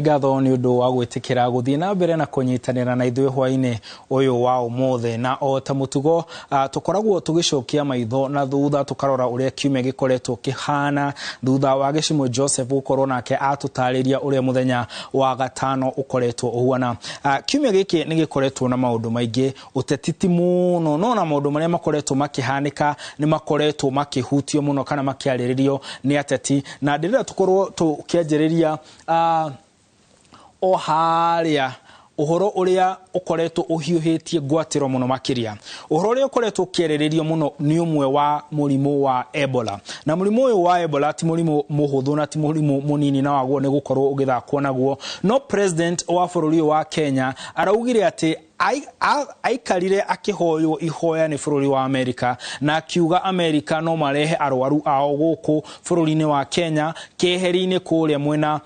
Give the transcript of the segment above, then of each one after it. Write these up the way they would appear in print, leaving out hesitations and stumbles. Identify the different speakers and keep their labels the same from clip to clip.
Speaker 1: ngatho ni undu wa gwitikira guthii na mbere na kunyitanira na ithuĩ hwainĩ uyu wa ũmũthĩ na o ta mũtugo tukoragwo tugicokia maitho na thutha tukarora uria kiumia gikoretwo kihana thutha wa Gĩcimũ Joseph gukorwo nake atutariria uria muthenya wa gatano ukoretwo uhuana. Kiumia giki ni gikoretwo na maundu maingi utetiti muno no na maundu maria makoretwo makihanika ni makoretwo makihutio muno kana makiarĩrĩrio ni ateti na ndĩrenda tukorwo tukianjĩrĩria o haria uhoro uria ukoretwo uhiuhitie gwatiro muno makiria uhoro uria ukoretwo kiereririo muno ni umwe wa murimu wa Ebola na murimu uyu wa Ebola ti murimu muhuthu na ti murimu munini na waguo ni gukorwo ugithakwo naguo no president wa bururi wa Kenya araugire ati aikarire akihoyo ihoya ni bururi wa Amerika na akiuga Amerika no marehe arwaru ao guku bururi-ini wa Kenya keheri-ini kuria mwena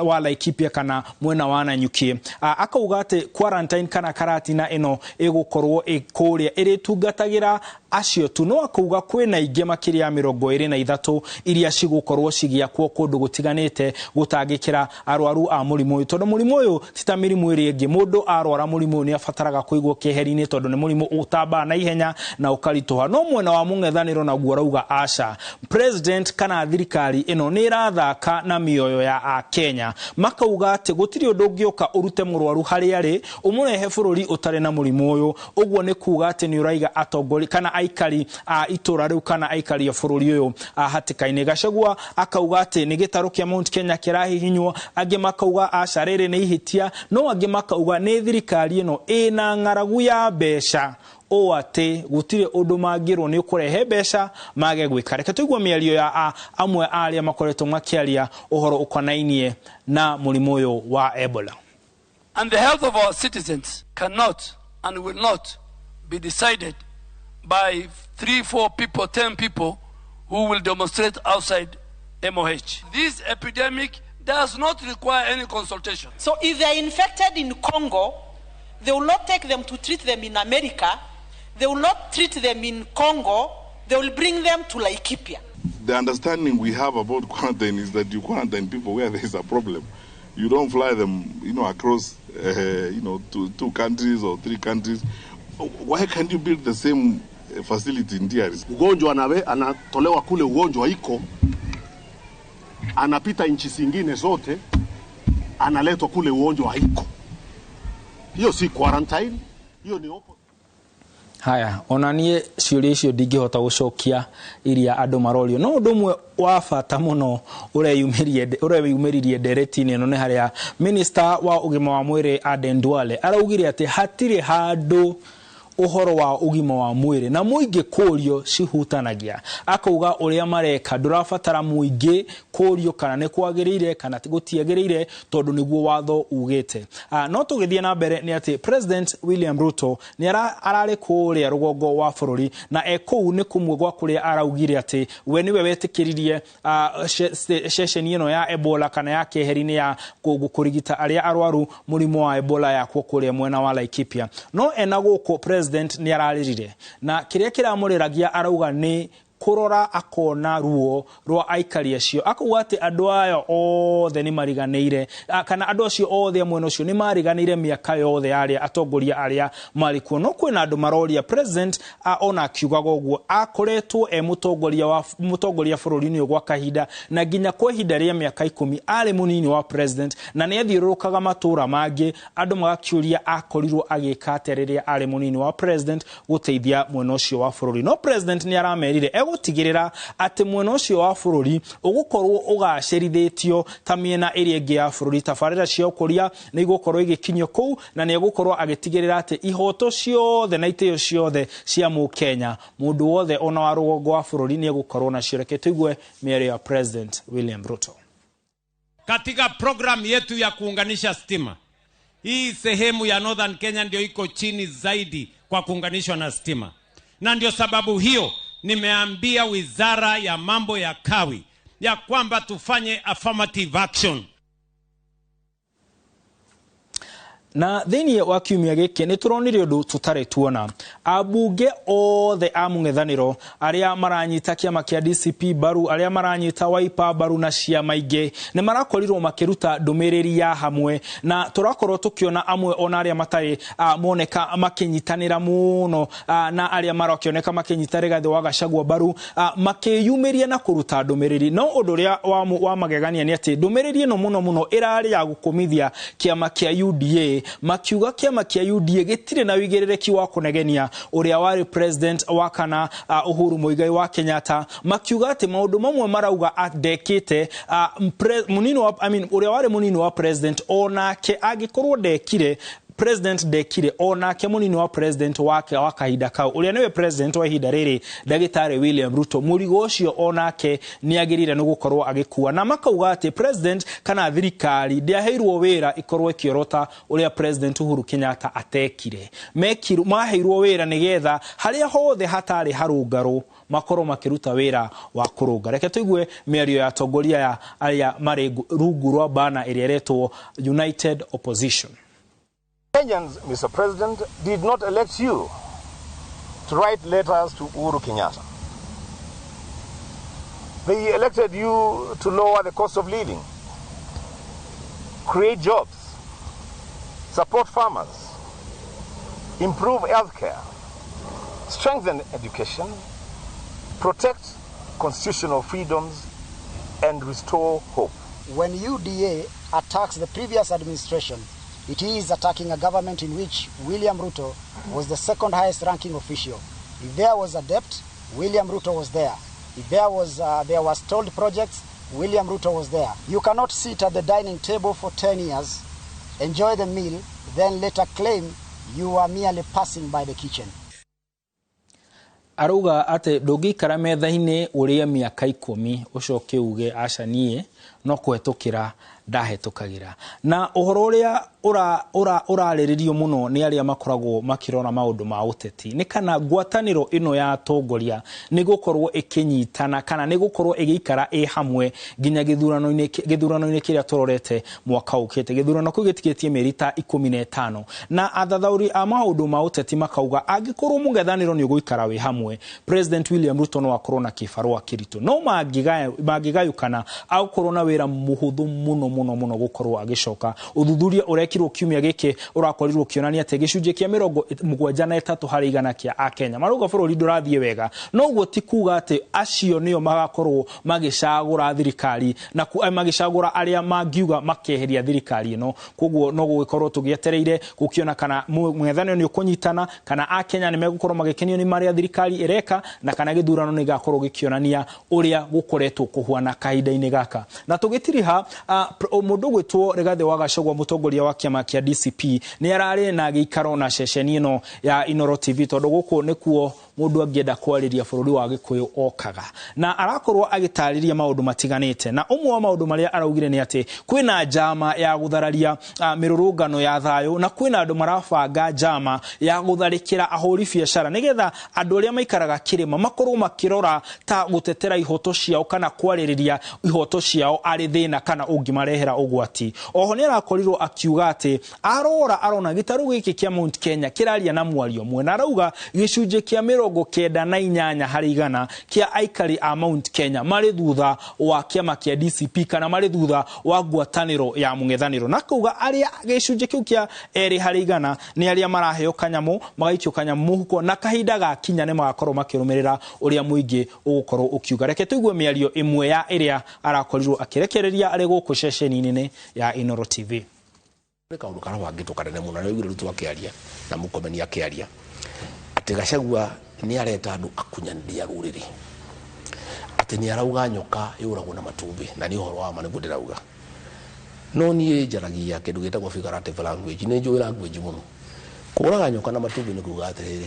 Speaker 1: wa Laikipia kana mwena wa Nanyuki akauga ati quarantine kana karatina ino igukorwo ikuria iritungatagira acio tu no akauga kwina ingi makiria 23 iria cigukorwo cigiakwo kundu gutiganite gutangikira arwaru a murimu uyu tondu murimu uyu tita mirimu iri ingi mundu arwara murimu ni afataraga kuigwo keheri-ini tondu ni murimu utamba na ihenya na ukarituha no mwena wa mung'ethaniro na guorauga aca president kana thirikari ino ni irathaka na mioyo ya a Kenya makauga ati gutiri undu ngioka urute murwaru hari ari umurehe bururi utare na murimu uyu uguo ni kuga ati ni uraiga atongori kana aikari itura riu kana aikari ya bururi uyu hatikaini. Gachagua akauga ati ni gitaro kia Mount Kenya kirahihinywo angi makauga aca riri ni ihitia no angi makauga ni thirikari ino ina ng'aragu ya mbeca o ati gutire undu mangirwo ni kurehe mbeca mage gwika. Reke tuigwe miario ya amwe aria makoretwo makiaria uhoro ukonainie na murimu uyu wa Ebola.
Speaker 2: And the health of our citizens cannot and will not be decided by 3, 4 people, 10 people who will demonstrate outside MOH. This epidemic does not require any consultation.
Speaker 3: So if they are infected in Congo, they will not take them to treat them in America. They will not treat them in Congo. They will bring them to Laikipia.
Speaker 4: The understanding we have about quarantine is that you quarantine people where there is a problem. You don't fly them, across, to 2 countries or 3 countries. Why can't you build the same facility in DRC?
Speaker 5: Ugonjwa anatolewa kule, ugonjwa iko anapita nchi zingine zote, analetwa kule, ugonjwa haiko. Hiyo si quarantine, hiyo ni opo.
Speaker 1: Haya onanie ciuria icio ndingihota gucokia iria andu marorio no undu umwe wa bata muno ureyumiririe ndereti-ini ino ni haria minister wa ugima wa mwiri Aden Duale araugire ati hatire handu uhoro wa ugima wa mwiri na muingi kurio cihutanagia akauga uria mareka ndurabatara muingi kurio kana ni kwagirire kana gutiagirire tondu niguo watho ugite no tugithie na mbere ni ati President William Ruto ni arari kuria rugongo wa bururi na ekou ni kumwe gwa kuria araugire ati we niwe wetikiririe session ino ya Ebola kana ya keheri-ini ya kurigita aria arwaru murimu wa Ebola ya kuria mwena wa Laikipia no enaguko president ni araririre na kiria kiramuriragia arauga ni kurora akona ruo rwa aikari acio akauga ati andu ayo othe ni mariganeire kana andu acio othe mwena ucio ni mariganeire miaka yothe aria atongoria aria marikuo no kwina andu maroria president ona akiugaga uguo akoretwo mutongoria bururi-ini gwa kahinda na nginya kwa ihinda ria miaka 10 ari munini wa president na ni athiurukaga matura mangi andu magakiuria akorirwo agika ateriria ari munini wa president guteithia mwena ucio wa bururi no president ni aramerire gutigirira ati mwena ucio wa bururi ugukorwo ugacerithitio ta miena iria ingi ya bururi tabarira cia ukuria ni igukorwo igikinyio kuu na ni gukorwo agitigirira ati ihoto ciothe na itio ciothe cia mu Kenya mundu wothe ona wa rugongo wa bururi ni gukorwo na cireke tuigwe miario ya President William Ruto.
Speaker 6: Katika program yetu ya kuunganisha stima hii sehemu ya Northern Kenya ndio iko chini zaidi kwa kuunganishwa na stima na ndio sababu hiyo nimeambia wizara ya mambo ya kawi ya kwamba tufanye affirmative action.
Speaker 1: Na thĩinĩ wa kiumia gĩkĩ nĩ tũronire ũndũ tũtarĩ tuona. Ambunge othe a mũng'ethanĩro arĩa maranyita kĩama kĩa DCP baru, arĩa maranyita Wiper baru na ciama ingĩ nĩ marakorirwo makĩruta ndũmĩrĩri ya hamwe, na tũrakorwo tũkĩona amwe ona arĩa matarĩ moneka makĩnyitanĩra mũno na arĩa marakĩoneka makĩnyita Rigathĩ wa Gachagua baru makĩyumĩria na kũruta ndũmĩrĩri. No ũndũ ũrĩa wa magegania nĩ atĩ ndũmĩrĩri ĩno mũno ĩrarĩ ya gũkũmithia kĩama kĩa UDA, makiuga kĩama kĩa UDA gĩtirĩ na wĩigĩrĩrĩki wa kũnegenia ũrĩa warĩ president wa kana Uhuru Muigai wa Kenyatta, makiuga atĩ maũndũ mamwe marauga ndekĩte ũrĩa warĩ mũnini wa president onake angĩkorwo ndekire president dekire onake munini wa president wake wa kahinda kau uria niwe president wa ihinda riri Ndagĩtarĩ William Ruto murigo ucio onake ni agirire no gukorwo agikua, na makauga ati president kana thirikari ndiaheirwo wira ikorwo ikiorota uria president Uhuru Kenyatta atekire, maheirwo wira nigetha haria hothe hatari harungaru makorwo makiruta wira wa kurunga. Reke tuigue mĩario ya atongoria ya aria mari rungu rwa bana iria retwo United Opposition.
Speaker 7: Kenyans, Mr. President, did not elect you to write letters to Uhuru Kenyatta. They elected you to lower the cost of living, create jobs, support farmers, improve healthcare, strengthen education, protect constitutional freedoms, and restore hope.
Speaker 8: When UDA attacks the previous administration, it is attacking a government in which William Ruto was the second highest ranking official. If there was a debt, William Ruto was there. If there was stalled projects, William Ruto was there. You cannot sit at the dining table for 10 years, enjoy the meal, then later claim you are merely passing by the kitchen.
Speaker 1: Arauga ate ndũngĩikara metha-inĩ ũrĩe mĩaka 10 ũcoke uge aca niĩ no kũhetũkĩra ndahetũkagĩra. Na ũhoro ũrĩa ũrarĩrĩrio mũno nĩ arĩa makoragwo makĩrora maũndũ ma ũteti nĩ kana ngwatanĩro ĩno ya atongoria nĩ gũkorwo ĩkĩnyitana kana nĩ gũkorwo ĩgĩikara ĩ hamwe nginya gĩthurano-inĩ kĩrĩa tũrorete mwaka ũkĩte. Gĩthurano kĩu gĩtigĩtie mĩeri ta 15, na athathaũri a maũndũ ma ũteti makauga angĩkorwo mũng'ethanĩro nĩ ũgũikara wĩ hamwe, President William Ruto no akorwo na kĩbarũa kĩritũ, no mangĩgayũkana agũkorwo na wĩra mũhũthũ mũno gukorwo agicoka. Uthuthuria urekirwo kiumia giki urakorirwo kionania ati gicunje kia 73 harĩ 100 kia Akenya maruga bũrũri ndũrathie wega, no guo ti kuga ati acio nio magakorwo magicagura thirikari na magicagura aria mangiuga makeheria thirikari ino. Koguo no gũgikorwo tugietereire gukiona kana mũng'ethanĩro nĩ ũkũnyitana kana Akenya nĩ megũkorwo magikenio ni maria thirikari ireka na kana gĩthurano nĩ gakorwo gĩkionania uria gukoretwo kuhuana kahinda-inĩ gaka. Na tugitiriha mũndũ gwĩtwo Rigathĩ wa Gachagua mũtongoria wa kĩama kĩa DCP nĩ ararĩ na gĩikaro na ceceni ĩno ya Inoro TV tondũ gũkũ nĩkuo mũndũ angĩenda kwarĩria bũrũri wa Gĩkũyũ okaga, na arakorwo agĩtarĩria maũndũ matiganĩte. Na ũmwe wa maũndũ marĩa araugire nĩ atĩ kwĩna njama ya gũthararia mĩrũrũngano ya thayũ na kwĩna andũ marabanga njama ya gũtharĩkĩra ahũri biacara nĩgetha andũ arĩa maikaraga kĩrĩma makorwo makĩrora ta gũtetera ihoto ciao kana kwarĩrĩria ihoto ciao arĩ thĩna kana ũngĩmarehera ũgwati. Oho nĩ arakorirwo akiuga atĩ arona gĩtarũ gĩkĩ kĩa Mount Kenya kĩraria na mwario ũmwe, na arauga gĩcunjĩ kĩa 98 harĩ 100 kia aikari a Mount Kenya marĩ thutha wa kĩama kĩa DCP kana marĩ thutha wa ngwatanĩro ya mũng'ethanĩro, na kuga arĩa gĩcunjĩ kĩu kia 2 harĩ 100 nĩ arĩa maraheo kanyamũ magaikio kanyamũ mũhuko na kahinda gakinya nĩ magakorwo makĩrũmĩrĩra ũrĩa mũingĩ ũgũkorwo ũkiuga. Reke tuigue mĩario ĩmwe ya ĩrĩa arakorirwo akĩrekereria arĩ gũkũ ceceni-inĩ ya Inoro TV.
Speaker 9: Kaũndũ kana wangĩtwo kanene mũno na wĩigĩre Ruto akĩaria na mũkomeni akĩaria atĩ Gachagua nĩ areta andũ akunyanĩria rũrĩrĩ, atĩ nĩ arauga nyoka yũragwo na matumbĩ, na nĩ ũhoro wa ma nĩguo ndĩrauga. No niĩ njaragia kĩndũ gĩtagwo figurative language, nĩ njũĩ language mũno. Kũraga nyoka na matumbĩ nĩ kuuga atĩrĩrĩ,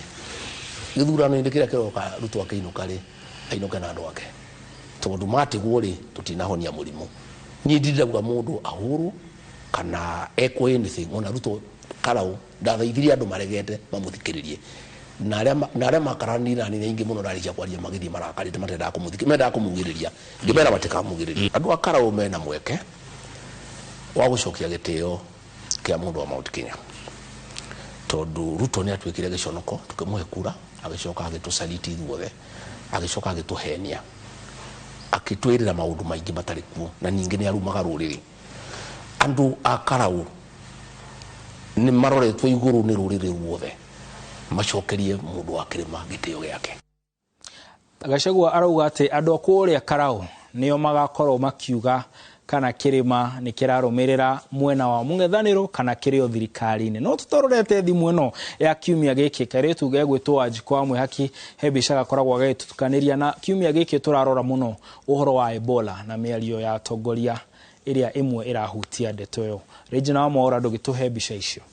Speaker 9: gĩthurano-inĩ kĩrĩa kĩroka Ruto akĩinũka-rĩ ainũke na andũ ake, tondũ matigwo rĩ tũtinahonia mũrimũ. Niĩ ndirauga mũndũ ahũrwo kana ekwo anything, ona Ruto Karau ndathaithirie andũ maregete mamũthikĩrĩrie, na arĩa makaranira nĩ aingĩ mũno rarĩcia kwaria magĩthiĩ marakarĩte matendaga kũmũthikĩrĩria, mendaga kũmugĩrĩria, ngĩmera matikamugĩrĩria. Andũ a Karau mena mweke wa gũcokia gĩtĩo kĩa mũndũ wa Mount Kenya. tondu Ruto ni atwikire giconoko tukimuhe kura agicoka agitusaliti ithuothe agicoka agituhenia akitwirira maundu maingi matari kuo na ningi ni arumaga ruriri andu akarau ni maroretwo iguru ni ruriri ruothe macokerie mundu wa kirima gitio giake.
Speaker 1: Gachagua arauga ati andu akuria karau nio magakorwo makiuga kana kirima ni kirarumirira mwena wa mung'ethaniro kana kirio thirikari-ini. No tutororete thimu ino ya kiumia giki kairetu gegwitwo Wanjikwa Mwihaki hebisha gakoragwo agitutukaniria na kiumia giki turarora muno uhoro wa Ebola na miario ya atongoria iria imwe irahutia ndeto yo. Regina wa Mwaura ndugituhe mbica icio.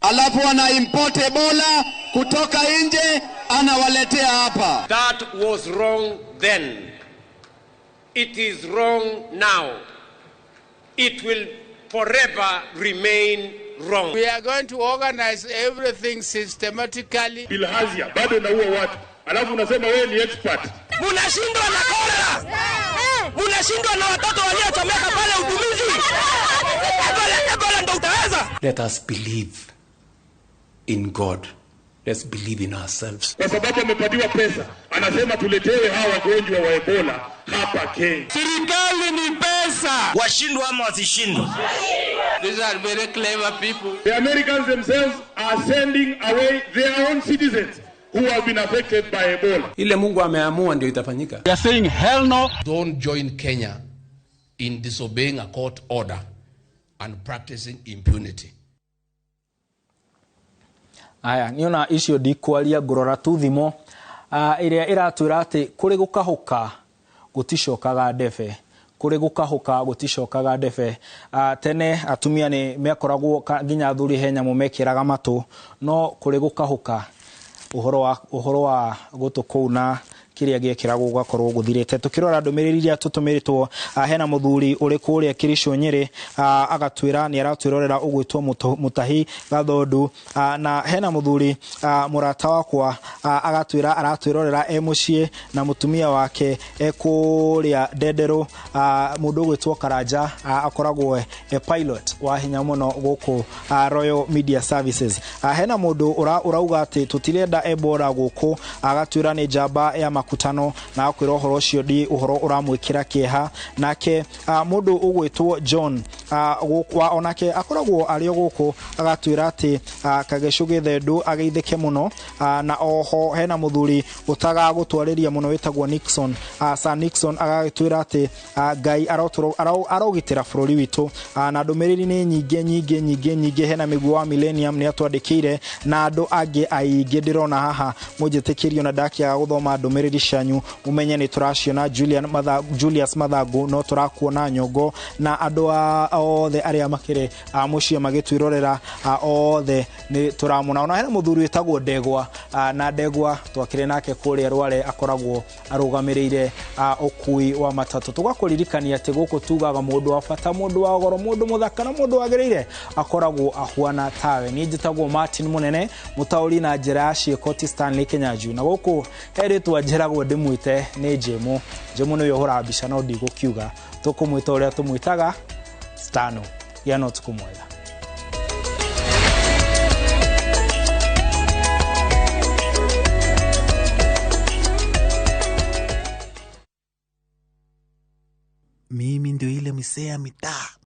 Speaker 10: Alafu wana import Ebola kutoka nje anawaletea hapa.
Speaker 6: That was wrong then. It is wrong now. It will forever remain wrong.
Speaker 11: We are going to organize everything systematically.
Speaker 12: Bilhazia bado naua watu. Alafu unasema wewe ni expert.
Speaker 13: Munashindwa na cholera. Munashindwa na watoto waliochomeka pale utumizi. Ebola ndo utaweza.
Speaker 14: Let us believe in God. Let's believe in ourselves.
Speaker 12: Kwa sababu amepatiwa pesa, anasema tuletewe hawa wagonjwa wa Ebola hapa Kenya.
Speaker 13: Serikali ni pesa.
Speaker 15: Washindwa ama wasishindwa?
Speaker 11: These are very clever people.
Speaker 12: The Americans themselves are sending away their own citizens who have been affected by Ebola.
Speaker 14: Ile Mungu ameamua ndio itafanyika.
Speaker 13: They are saying hell no.
Speaker 9: Don't join Kenya in disobeying a court order and practicing impunity.
Speaker 1: Aya niona icio ndikwaria ngorora tu thimo iria iratwira ati kuri gukahuka guticokaga ndebe kuri gukahuka guticokaga ndebe tene atumia ni mekoragwo nginya thuri henya mumekiraga matu no kuri gukahuka uhoro wa gutukuna kiria giekiragwo gakorwo guthirite tukirora ndumiriri ria tutumiritwo hena muthuri uri kuria Kirisho Nyeri agatwira ni aratwirorera ugwitwo Mutahi Gathondu na hena muthuri murata wakwa agatwira aratwirorera mucie na mutumia wake kuria Ndendero mundu ugwitwo Karanja akoragwo pilot wa hinya muno guku Royal Media Services hena mundu urauga ati tutirenda Ebola guku agatwira ni jamba ya makutano na akwira uhoro ucio ndi uhoro uramwikira kieha nake mundu ugwitwo John onake akoragwo ari guku agatwira ati kagecuge thendu ageithike muno na oho hena muthuri utaga gutwariria muno witagwo Nixon Sir Nixon agagitwira ati Ngai arogitira bururi witu na ndumiriri ni nyingi hena miguu wa Millennium ni atwandikire na andu angi aingi ndirona haha mujitikirio na ndakia guthoma ndumiriri shanyu umenye ni turaciona Julius Mathagu no turakuona Nyongo na andu othe aria makire mucie magitwirorera othe ni turamuna ona hena muthuri witagwo Ndegwa na Ndegwa twakire nake kuria Rware akoragwo arugamirire ukui wa matatu tugakuririkania ati guku tugaga mundu wa bata mundu wa goro mundu muthaka na mundu wagereire akoragwo ahuana tawe ni njitagwo Martin Munene mutauri na njira ya Ciekoti Stanley Kenyanju na guku heritwa njiragwo ndimwite ni Jemu no yohora mbica no ndigukiuga tukumwita uria tumwitaga Stano ya no tukumwega.
Speaker 16: Mimi ndio ile misea mitaa.